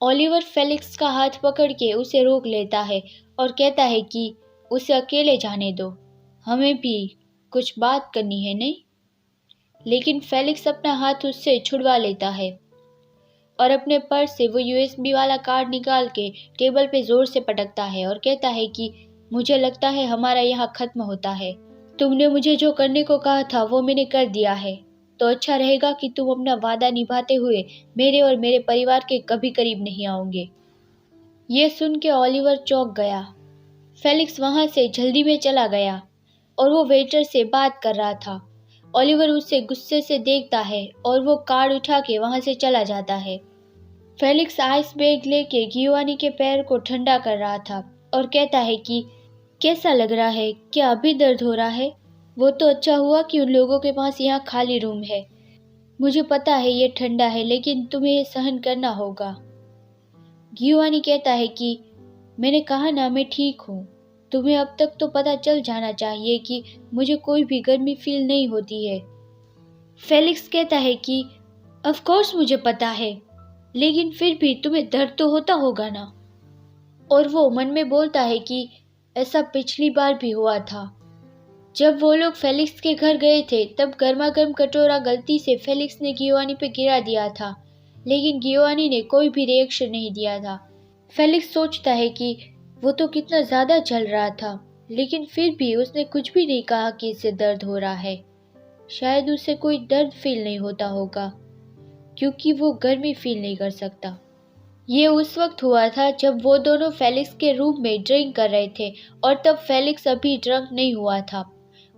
Oliver Felix का हाथ पकड़ के उसे रोक लेता है और कहता है कि उसे अकेले जाने दो, हमें भी कुछ बात करनी है नहीं। लेकिन फेलिक्स अपना हाथ उससे छुड़वा लेता है और अपने पर्स से वो यूएसबी वाला कार्ड निकाल के टेबल पे जोर से पटकता है और कहता है कि मुझे लगता है हमारा यहाँ खत्म होता है। तुमने मुझे जो करने को कहा था वो मैंने कर दिया है, तो अच्छा रहेगा कि तुम अपना वादा निभाते हुए मेरे और मेरे परिवार के कभी करीब नहीं आओगे। ये सुन के ओलिवर चौंक गया। फेलिक्स वहां से जल्दी में चला गया और वो वेटर से बात कर रहा था। ओलिवर उसे गुस्से से देखता है और वो कार्ड उठा के वहां से चला जाता है। फेलिक्स आइस बैग लेके गियोवानी के पैर को ठंडा कर रहा था और कहता है कि कैसा लग रहा है, क्या अभी दर्द हो रहा है? वो तो अच्छा हुआ कि उन लोगों के पास यहाँ खाली रूम है। मुझे पता है ये ठंडा है, लेकिन तुम्हें ये सहन करना होगा। गियोवानी कहता है कि मैंने कहा ना, मैं ठीक हूँ। तुम्हें अब तक तो पता चल जाना चाहिए कि मुझे कोई भी गर्मी फील नहीं होती है। फेलिक्स कहता है कि ऑफ कोर्स मुझे पता है, लेकिन फिर भी तुम्हें दर्द तो होता होगा ना। और वो मन में बोलता है कि ऐसा पिछली बार भी हुआ था। जब वो लोग फेलिक्स के घर गए थे तब गर्मा गर्म कटोरा गलती से फेलिक्स ने गियोवानी पे गिरा दिया था, लेकिन गियोवानी ने कोई भी रिएक्शन नहीं दिया था। फेलिक्स सोचता है कि वो तो कितना ज़्यादा जल रहा था, लेकिन फिर भी उसने कुछ भी नहीं कहा कि इससे दर्द हो रहा है। शायद उसे कोई दर्द फील नहीं होता होगा, क्योंकि वो गर्मी फील नहीं कर सकता। ये उस वक्त हुआ था जब वो दोनों फेलिक्स के रूम में ड्रिंक कर रहे थे और तब फेलिक्स अभी ड्रंक नहीं हुआ था।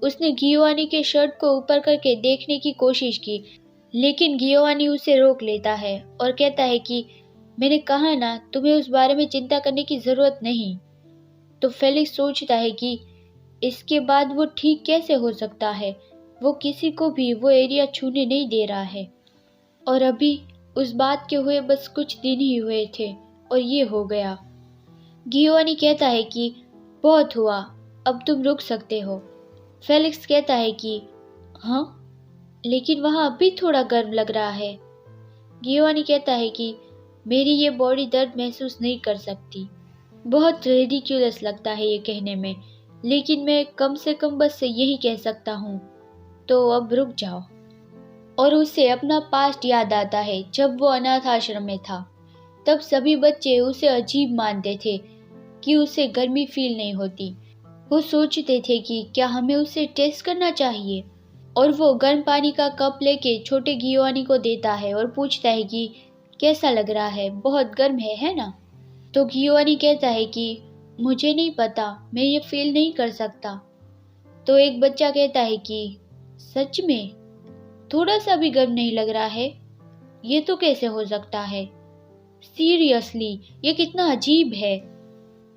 उसने गियोवानी के शर्ट को ऊपर करके देखने की कोशिश की, लेकिन गियोवानी उसे रोक लेता है और कहता है कि मैंने कहा ना, तुम्हें उस बारे में चिंता करने की ज़रूरत नहीं। तो फेलिक्स सोचता है कि इसके बाद वो ठीक कैसे हो सकता है, वो किसी को भी वो एरिया छूने नहीं दे रहा है। और अभी उस बात के हुए बस कुछ दिन ही हुए थे और ये हो गया। गियोवानी कहता है कि बहुत हुआ, अब तुम रुक सकते हो। फेलिक्स कहता है कि हाँ, लेकिन वहाँ अभी थोड़ा गर्म लग रहा है। गियोवानी कहता है कि मेरी ये बॉडी दर्द महसूस नहीं कर सकती। बहुत रेडिक्यूलस लगता है ये कहने में, लेकिन मैं कम से कम बस यही कह सकता हूँ, तो अब रुक जाओ। और उसे अपना पास्ट याद आता है जब वो अनाथ आश्रम में था। तब सभी बच्चे उसे अजीब मानते थे कि उसे गर्मी फील नहीं होती। वो सोचते थे कि क्या हमें उसे टेस्ट करना चाहिए। और वो गर्म पानी का कप लेके छोटे गियोवानी को देता है और पूछता है कि कैसा लग रहा है, बहुत गर्म है ना? तो गियोवानी कहता है कि मुझे नहीं पता, मैं ये फील नहीं कर सकता। तो एक बच्चा कहता है कि सच में थोड़ा सा भी गर्म नहीं लग रहा है? ये तो कैसे हो सकता है? सीरियसली, ये कितना अजीब है।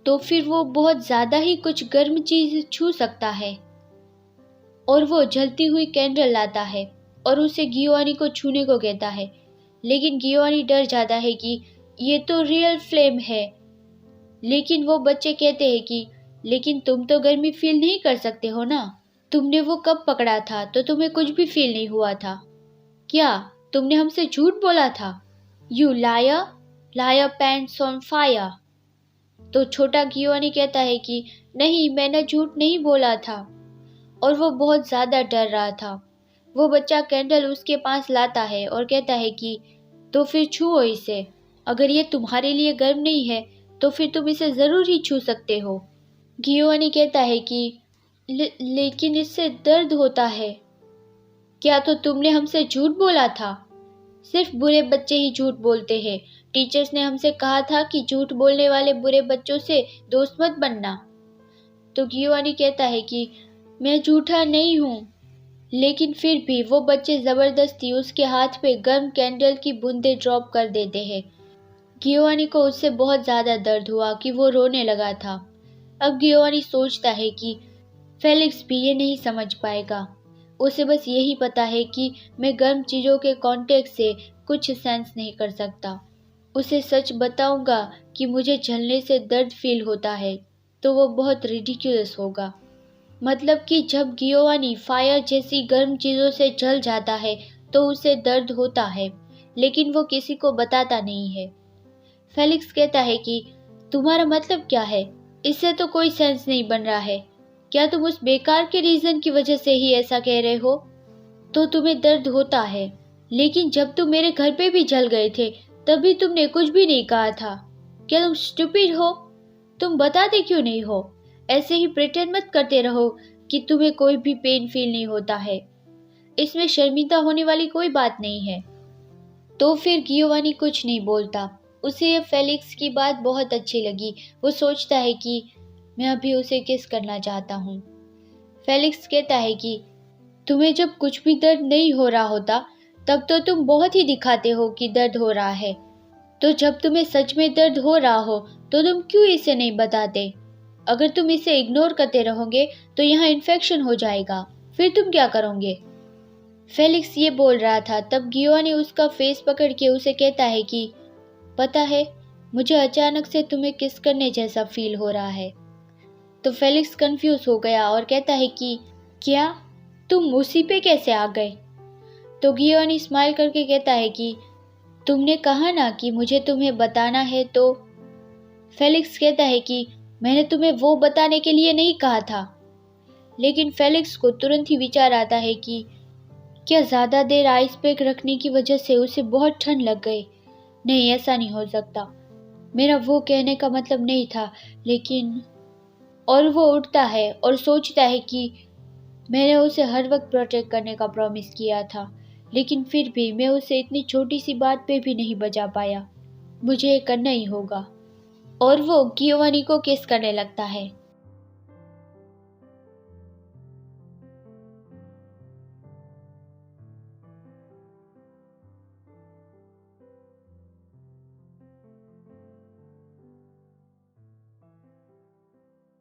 तो फिर वो बहुत ज़्यादा ही कुछ गर्म चीज़ छू सकता है। और वो जलती हुई कैंडल लाता है और उसे गियोवानी को छूने को कहता है, लेकिन गियोवानी डर जाता है कि ये तो रियल फ्लेम है। लेकिन वो बच्चे कहते हैं कि लेकिन तुम तो गर्मी फील नहीं कर सकते हो ना, तुमने वो कब पकड़ा था तो तुम्हें कुछ भी फील नहीं हुआ था। क्या तुमने हमसे झूठ बोला था? You liar, liar pants on fire. तो छोटा गियोवानी कहता है कि नहीं, मैंने झूठ नहीं बोला था। और वो बहुत ज़्यादा डर रहा था। वो बच्चा कैंडल उसके पास लाता है और कहता है कि तो फिर छुओ इसे, अगर ये तुम्हारे लिए गर्म नहीं है तो फिर तुम इसे ज़रूर ही छू सकते हो। गियोवानी कहता है कि लेकिन इससे दर्द होता है। क्या तो तुमने हमसे झूठ बोला था? सिर्फ बुरे बच्चे ही झूठ बोलते हैं। टीचर्स ने हमसे कहा था कि झूठ बोलने वाले बुरे बच्चों से दोस्त मत बनना। तो गियोवानी कहता है कि मैं झूठा नहीं हूँ। लेकिन फिर भी वो बच्चे ज़बरदस्ती उसके हाथ पे गर्म कैंडल की बूंदें ड्रॉप कर देते हैं। गियोवानी को उससे बहुत ज़्यादा दर्द हुआ कि वो रोने लगा था। अब गियोवानी सोचता है कि फेलिक्स भी ये नहीं समझ पाएगा। उसे बस यही पता है कि मैं गर्म चीज़ों के कांटेक्ट से कुछ सेंस नहीं कर सकता। उसे सच बताऊंगा कि मुझे जलने से दर्द फील होता है तो वो बहुत रिडिक्यूलस होगा। मतलब कि जब गियोवानी फायर जैसी गर्म चीज़ों से जल जाता है तो उसे दर्द होता है, लेकिन वो किसी को बताता नहीं है। फेलिक्स कहता है कि तुम्हारा मतलब क्या है? इससे तो कोई सेंस नहीं बन रहा है। क्या तुम उस बेकार के रीजन की वजह से ही ऐसा कह रहे हो? तो तुम्हें दर्द होता है, लेकिन जब तुम मेरे घर पे भी जल गए थे तभी तुमने कुछ भी नहीं कहा था। क्या तुम स्टूपिड हो? तुम बताते क्यों नहीं हो? ऐसे ही प्रिटेंड मत करते रहो कि तुम्हें कोई भी पेन फील नहीं होता है। इसमें शर्मिंदा होने वाली कोई बात नहीं है। तो फिर गियोवानी कुछ नहीं बोलता। उसे ये फेलिक्स की बात बहुत अच्छी लगी। वो सोचता है कि मैं अभी उसे किस करना चाहता हूँ। फेलिक्स कहता है कि तुम्हें जब कुछ भी दर्द नहीं हो रहा होता तब तो तुम बहुत ही दिखाते हो कि दर्द हो रहा है। तो जब तुम्हें सच में दर्द हो रहा हो तो तुम क्यों इसे नहीं बताते? अगर तुम इसे इग्नोर करते रहोगे तो यहाँ इन्फेक्शन हो जाएगा। फिर तुम क्या करोगे? फेलिक्स ये बोल रहा था तब गियो ने उसका फेस पकड़ के उसे कहता है कि पता है, मुझे अचानक से तुम्हें किस करने जैसा फील हो रहा है। तो फेलिक्स कंफ्यूज हो गया और कहता है कि क्या तुम उसी पे कैसे आ गए? तो गियोनी स्माइल करके कहता है कि तुमने कहा ना कि मुझे तुम्हें बताना है। तो फेलिक्स कहता है कि मैंने तुम्हें वो बताने के लिए नहीं कहा था। लेकिन फेलिक्स को तुरंत ही विचार आता है कि क्या ज़्यादा देर आइस पैक रखने की वजह से उसे बहुत ठंड लग गई? नहीं, ऐसा नहीं हो सकता। मेरा वो कहने का मतलब नहीं था। लेकिन और वो उठता है और सोचता है कि मैंने उसे हर वक्त प्रोटेक्ट करने का प्रॉमिस किया था, लेकिन फिर भी मैं उसे इतनी छोटी सी बात पे भी नहीं बचा पाया। मुझे ये करना ही होगा। और वो गियोवानी को किस करने लगता है।